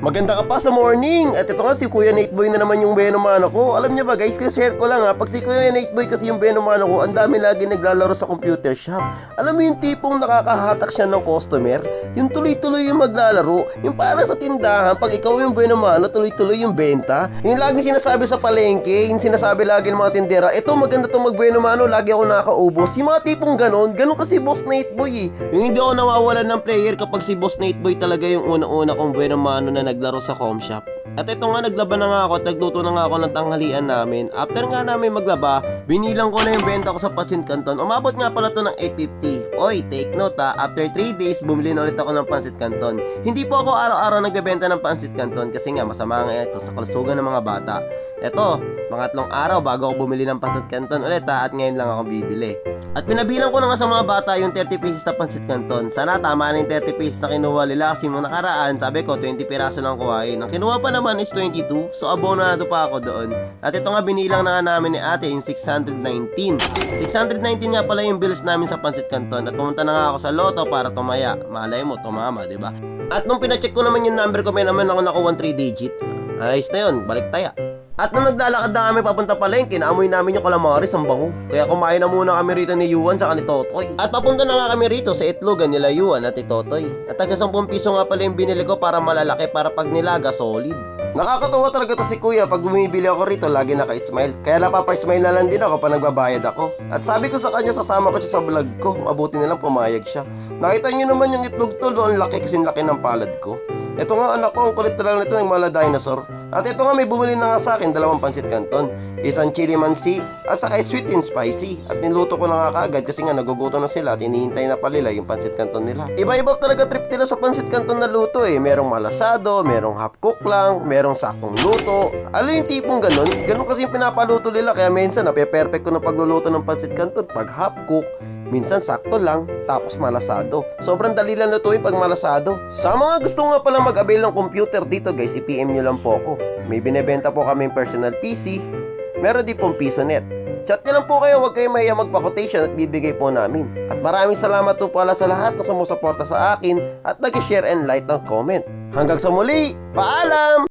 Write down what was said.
Maganda ka pa sa morning. At ito nga si Kuya Nate Boy na naman yung benomano ko. Alam niyo ba guys, kasi share ko lang ha. Pag si Kuya Nate Boy kasi yung benomano ko, ang dami lagi naglalaro sa computer shop. Alam mo yung tipong nakakahatak siya ng customer? Yung tuloy-tuloy yung maglalaro. Yung para sa tindahan, pag ikaw yung benomano, tuloy-tuloy yung benta. Yung laging sinasabi sa palengke, yung sinasabi lagi ng mga tindera, ito maganda tong magbenomano, lagi ako nakakaubos. Yung mga tipong ganon kasi Boss Nate Boy Yung hindi ako nawawalan ng player kapag si Boss Nate Boy talaga yung unang-una kong benomano na naglaro sa com shop. At ito nga, naglaban na nga ako at nagluto na nga ako ng tanghalian namin. After nga namin maglaba, binilang ko na yung benta ko sa Pancit Canton. Umabot nga pala to ng 850. Oy, take note ha, after 3 days, bumili na ulit ako ng Pancit Canton. Hindi po ako araw-araw nagbebenta ng Pancit Canton kasi nga masama nga ito sa kalusugan ng mga bata. Ito, pangatlong araw bago ako bumili ng Pancit Canton ulit ha, at ngayon lang ako bibili. At pinabilang ko na nga sa mga bata yung 30 pieces na Pancit Canton. Sana tama na yung 30 pieces na kinuha nila kasi mong nakaraan, sabi ko 20 piraso lang kuhain. Ang kinuha pa naman is 22, so abonado pa ako doon. At ito nga, binilang na nga namin ni ate yung 619. 619 nga pala yung bills namin sa Pancit Canton at pumunta na nga ako sa loto para tumaya. Malay mo, tumama, diba? At nung pinacheck ko naman yung number ko, may naman ako nakuha 3 digit. Ayos na yun, balik taya. At nung naglalakad na kami papunta palengke, naamoy namin yung calamares, ang bango. Kaya kumain na muna kami rito ni Yuan sa ni Totoy. At papunta na nga kami rito sa itlogan nila Yuan at ni Totoy. At tagsa 10 piso nga pala yung binili ko para malalaki, para pag nilaga solid. Nakakatawa talaga to si Kuya, pag bumibili ako rito lagi naka-smile. Kaya napapa-smile na lang din ako pag nagbabayad ako. At sabi ko sa kanya, sasama ko siya sa vlog ko. Mabuti na lang pumayag siya. Nakita niyo naman yung itlog tol, ang laki kasi laki ng palad ko. Ito nga anak ko, ang kulit na lang nito ng mala dinosaur. At ito nga, may bumili na nga sa akin 2 Pancit Canton, isang chili mansi at saka sweet and spicy. At niluto ko na nga kaagad kasi nga nagugutom na sila at hinihintay na palila yung Pancit Canton nila. Iba-iba talaga trip nila sa Pancit Canton na luto Merong malasado, merong half cook lang, merong saktong luto. Alam yung tipong ganon kasi yung pinapaluto nila. Kaya minsan nape-perfect ko ng pagluluto ng Pancit Canton pag half cook, minsan sakto lang, tapos malasado. Sobrang dali lang lutuin pag malasado. Sa mga gusto nga pala mag-avail ng computer dito guys, i-PM nyo lang po ako. May binebenta po kami personal PC, meron din pong PisoNet. Chat nyo lang po kayo, huwag kayong mahiya magpa-quotation at bibigay po namin. At maraming salamat po pala sa lahat na sumusuporta sa akin at nag-share and like ng comment. Hanggang sa muli, paalam!